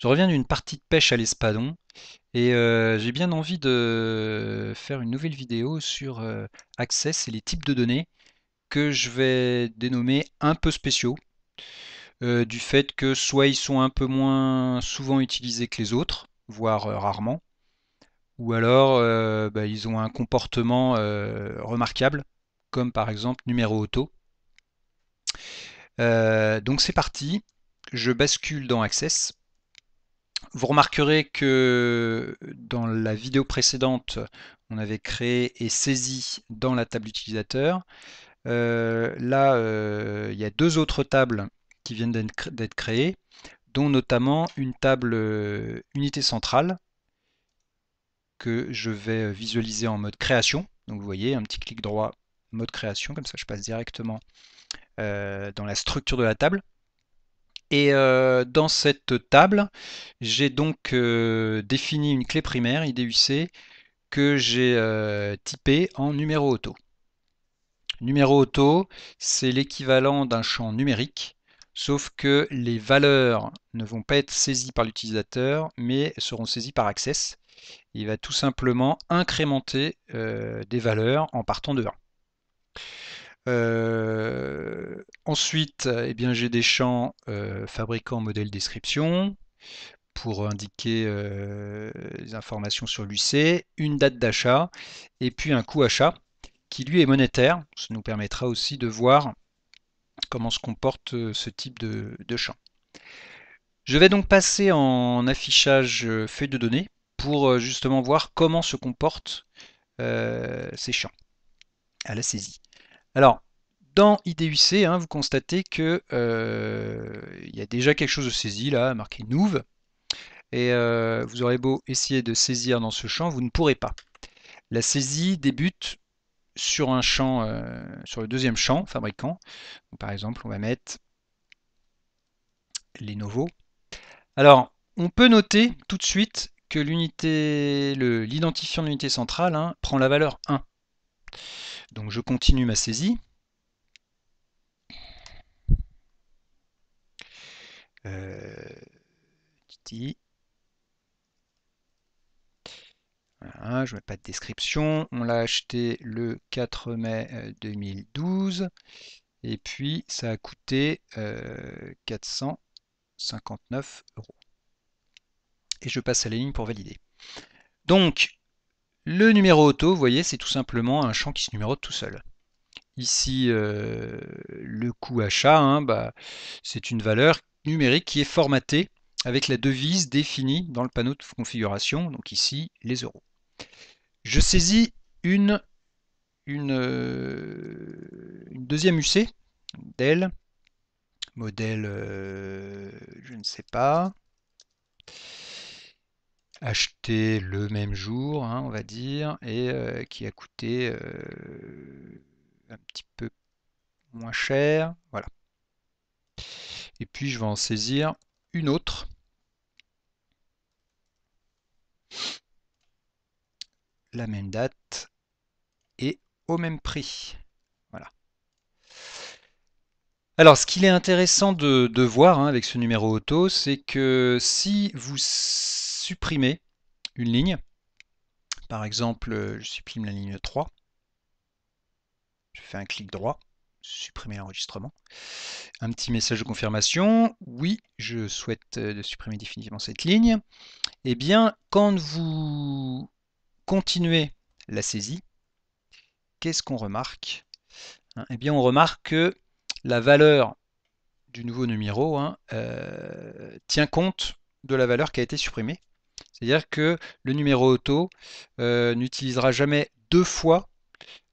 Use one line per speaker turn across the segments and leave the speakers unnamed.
Je reviens d'une partie de pêche à l'espadon et j'ai bien envie de faire une nouvelle vidéo sur Access et les types de données que je vais dénommer un peu spéciaux, du fait que soit ils sont un peu moins souvent utilisés que les autres, voire rarement, ou alors ils ont un comportement remarquable, comme par exemple numéro auto. Donc c'est parti, je bascule dans Access. Vous remarquerez que dans la vidéo précédente, on avait créé et saisi dans la table utilisateur. Là, il y a deux autres tables qui viennent d'être créées, dont notamment une table unité centrale que je vais visualiser en mode création. Donc vous voyez, un petit clic droit, mode création, comme ça je passe directement dans la structure de la table. Et dans cette table, j'ai donc défini une clé primaire IDUC que j'ai typée en numéro auto. Numéro auto, c'est l'équivalent d'un champ numérique, sauf que les valeurs ne vont pas être saisies par l'utilisateur, mais seront saisies par Access. Il va tout simplement incrémenter des valeurs en partant de 1. Ensuite, eh bien, j'ai des champs fabricant, modèle, description pour indiquer les informations sur l'UC, une date d'achat et puis un coût achat qui lui est monétaire. Ça nous permettra aussi de voir comment se comporte ce type de champ. Je vais donc passer en affichage feuille de données pour justement voir comment se comportent ces champs à la saisie. Alors, dans IDUC, hein, vous constatez que il y a déjà quelque chose de saisi là, marqué Nouv, et vous aurez beau essayer de saisir dans ce champ, vous ne pourrez pas. La saisie débute sur un champ, sur le deuxième champ, fabricant. Donc, par exemple, on va mettre Lenovo. Alors, on peut noter tout de suite que l'identifiant de l'unité centrale hein, prend la valeur 1. Donc je continue ma saisie. Titi. Voilà, je ne mets pas de description. On l'a acheté le 4 mai 2012. Et puis ça a coûté 459 euros. Et je passe à la ligne pour valider. Donc, le numéro auto, vous voyez, c'est tout simplement un champ qui se numérote tout seul. Ici, le coût achat, hein, c'est une valeur numérique qui est formatée avec la devise définie dans le panneau de configuration, donc ici, les euros. Je saisis une deuxième UC, Dell, modèle, je ne sais pas, acheté le même jour, hein, on va dire, et qui a coûté un petit peu moins cher. Voilà. Et puis je vais en saisir une autre. La même date et au même prix. Voilà. Alors, ce qu'il est intéressant de voir hein, avec ce numéro auto, c'est que si vous supprimez une ligne, par exemple, je supprime la ligne 3, je fais un clic droit, supprimer l'enregistrement, un petit message de confirmation, oui, je souhaite supprimer définitivement cette ligne, et bien, quand vous continuez la saisie, qu'est-ce qu'on remarque? Eh bien, on remarque que la valeur du nouveau numéro hein, tient compte de la valeur qui a été supprimée. C'est-à-dire que le numéro auto n'utilisera jamais deux fois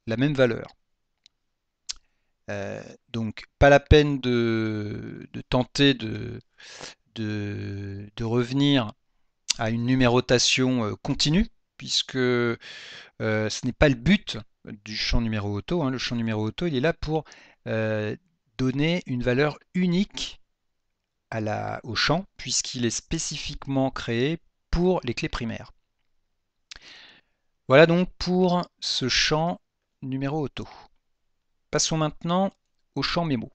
la même valeur. Donc, pas la peine de tenter de revenir à une numérotation continue, puisque ce n'est pas le but du champ numéro auto. Hein. Le champ numéro auto, il est là pour donner une valeur unique au champ, puisqu'il est spécifiquement créé pour les clés primaires. Voilà donc pour ce champ numéro auto. Passons maintenant au champ mémo.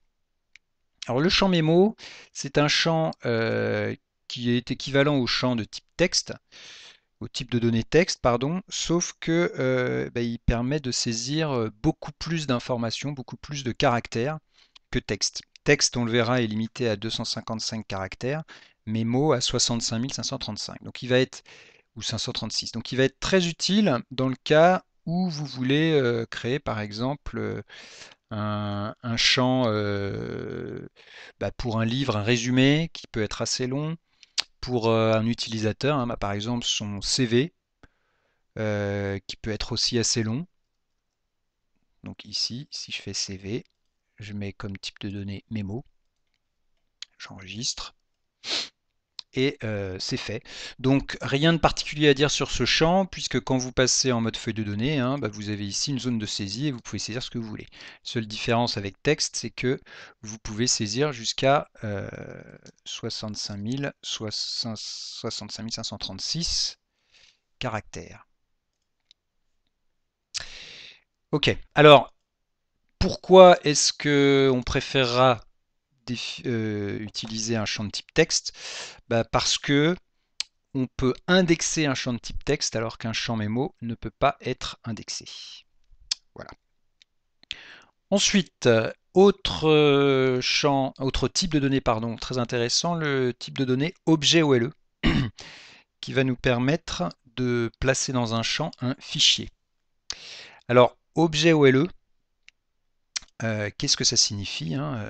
Alors le champ mémo, c'est un champ qui est équivalent au champ de type texte, au type de données texte, pardon, sauf que il permet de saisir beaucoup plus d'informations, beaucoup plus de caractères que texte. Texte, on le verra, est limité à 255 caractères, mais mot à 65 535. Donc il va être, ou 536. Donc il va être très utile dans le cas où vous voulez créer par exemple un champ pour un livre, un résumé qui peut être assez long, pour un utilisateur, hein, par exemple son CV, qui peut être aussi assez long. Donc ici, si je fais CV, je mets comme type de données mémo, j'enregistre, et c'est fait. Donc rien de particulier à dire sur ce champ, puisque quand vous passez en mode feuille de données, hein, vous avez ici une zone de saisie et vous pouvez saisir ce que vous voulez. Seule différence avec texte, c'est que vous pouvez saisir jusqu'à 65 536 caractères. Ok, alors pourquoi est-ce qu'on préférera utiliser un champ de type texte? Parce que on peut indexer un champ de type texte alors qu'un champ mémo ne peut pas être indexé. Voilà. Ensuite, autre type de données, pardon, très intéressant, le type de données objet OLE, qui va nous permettre de placer dans un champ un fichier. Alors, objet OLE, qu'est-ce que ça signifie, hein?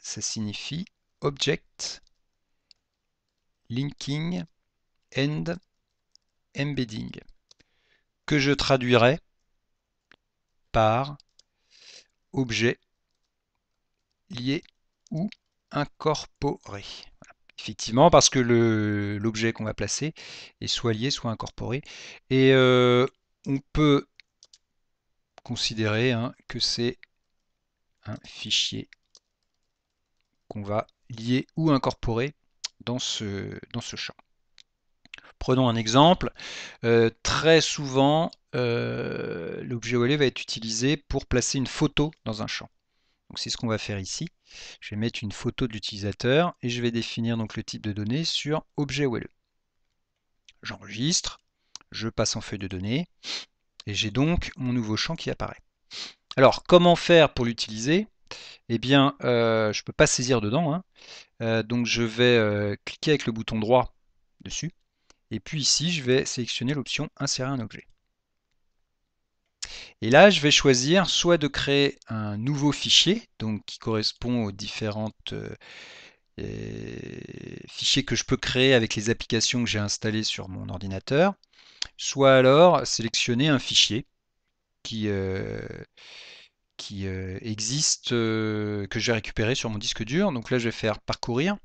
Ça signifie Object Linking and Embedding, que je traduirais par objet lié ou incorporé. Voilà. Effectivement, parce que l'objet qu'on va placer est soit lié, soit incorporé. Et on peut considérer que c'est un fichier qu'on va lier ou incorporer dans ce champ. Prenons un exemple. Très souvent, l'objet OLE va être utilisé pour placer une photo dans un champ. Donc c'est ce qu'on va faire ici. Je vais mettre une photo de l'utilisateur et je vais définir donc le type de données sur objet OLE. J'enregistre, je passe en feuille de données et j'ai donc mon nouveau champ qui apparaît. Alors comment faire pour l'utiliser? Eh bien, je ne peux pas saisir dedans, hein. Donc je vais cliquer avec le bouton droit dessus. Et puis ici, je vais sélectionner l'option Insérer un objet. Et là, je vais choisir soit de créer un nouveau fichier, donc qui correspond aux différentes fichiers que je peux créer avec les applications que j'ai installées sur mon ordinateur, soit alors sélectionner un fichier qui existe, que j'ai récupéré sur mon disque dur. Donc là, je vais faire parcourir.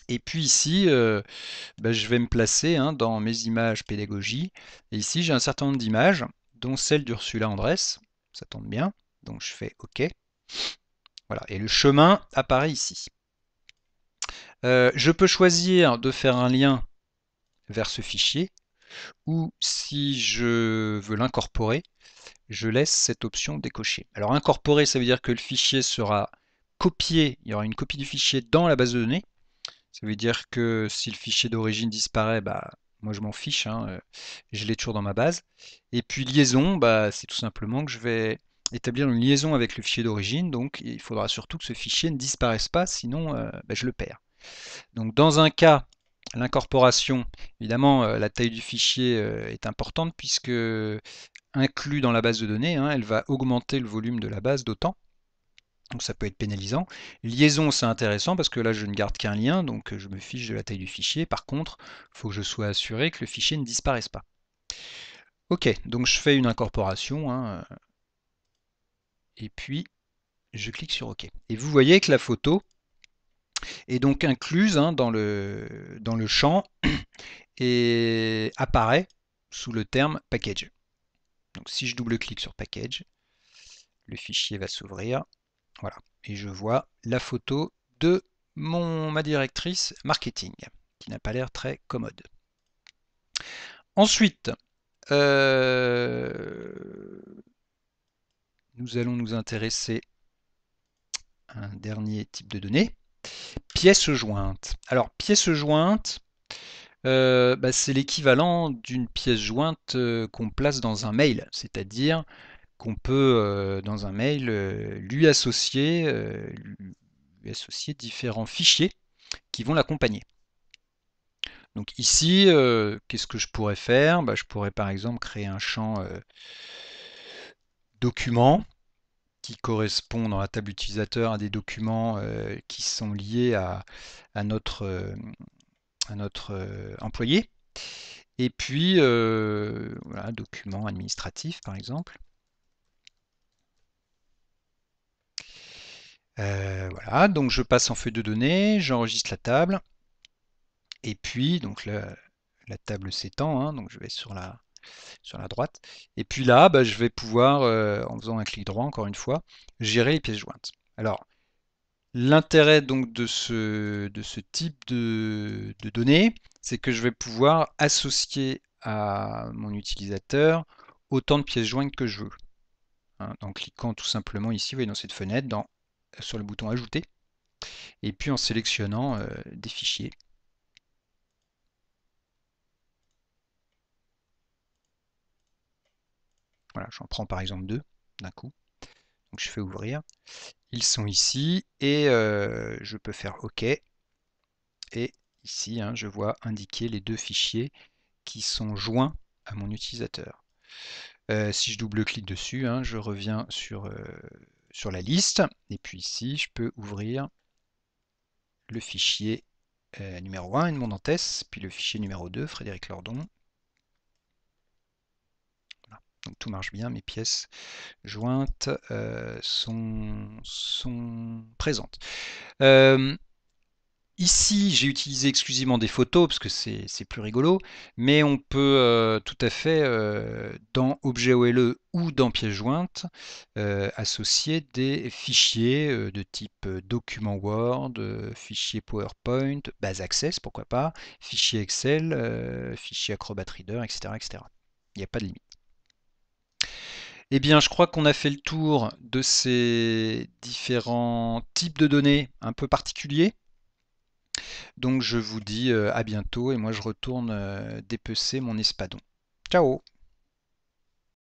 Et puis ici, je vais me placer dans mes images pédagogie. Et ici, j'ai un certain nombre d'images, dont celle d'Ursula Andress. Ça tombe bien. Donc je fais OK. Voilà. Et le chemin apparaît ici. Je peux choisir de faire un lien vers ce fichier, ou si je veux l'incorporer, je laisse cette option décochée. Alors incorporer, ça veut dire que le fichier sera copié, il y aura une copie du fichier dans la base de données. Ça veut dire que si le fichier d'origine disparaît, moi je m'en fiche, je l'ai toujours dans ma base. Et puis liaison, c'est tout simplement que je vais établir une liaison avec le fichier d'origine, donc il faudra surtout que ce fichier ne disparaisse pas, sinon je le perds. Donc dans un cas, l'incorporation, évidemment la taille du fichier est importante puisque inclus dans la base de données, elle va augmenter le volume de la base d'autant. Donc ça peut être pénalisant. Liaison, c'est intéressant parce que là, je ne garde qu'un lien, donc je me fiche de la taille du fichier. Par contre, il faut que je sois assuré que le fichier ne disparaisse pas. Ok, donc je fais une incorporation, et puis je clique sur OK. Et vous voyez que la photo est donc incluse dans le champ et apparaît sous le terme package. Donc si je double-clique sur package, le fichier va s'ouvrir. Voilà. Et je vois la photo de ma directrice marketing, qui n'a pas l'air très commode. Ensuite, nous allons nous intéresser à un dernier type de données, pièce jointe. Alors, pièce jointe, c'est l'équivalent d'une pièce jointe qu'on place dans un mail, c'est-à-dire qu'on peut, dans un mail, lui associer différents fichiers qui vont l'accompagner. Donc ici, qu'est-ce que je pourrais faire? Je pourrais par exemple créer un champ document qui correspond dans la table utilisateur à des documents qui sont liés à notre employé. Et puis, voilà, document administratif par exemple. Voilà, donc je passe en feuille de données, j'enregistre la table. Et puis, donc là, la table s'étend, hein, donc je vais sur la droite. Et puis là, je vais pouvoir, en faisant un clic droit, encore une fois, gérer les pièces jointes. Alors, l'intérêt donc de ce type de données, c'est que je vais pouvoir associer à mon utilisateur autant de pièces jointes que je veux. Hein, en cliquant tout simplement ici, vous voyez, dans cette fenêtre, sur le bouton Ajouter, et puis en sélectionnant des fichiers. Voilà, j'en prends par exemple 2 d'un coup. Donc je fais ouvrir. Ils sont ici et je peux faire OK. Et ici, hein, je vois indiquer les 2 fichiers qui sont joints à mon utilisateur. Si je double-clique dessus, hein, je reviens sur la liste. Et puis ici, je peux ouvrir le fichier numéro 1, Edmond Dantès, puis le fichier numéro 2, Frédéric Lordon. Voilà. Donc tout marche bien, mes pièces jointes sont présentes. Ici, j'ai utilisé exclusivement des photos parce que c'est plus rigolo, mais on peut tout à fait, dans Objet OLE ou dans Pièces jointes, associer des fichiers de type document Word, fichier PowerPoint, base Access, pourquoi pas, fichier Excel, fichier Acrobat Reader, etc., etc. Il n'y a pas de limite. Eh bien, je crois qu'on a fait le tour de ces différents types de données un peu particuliers. Donc je vous dis à bientôt et moi je retourne dépecer mon espadon. Ciao!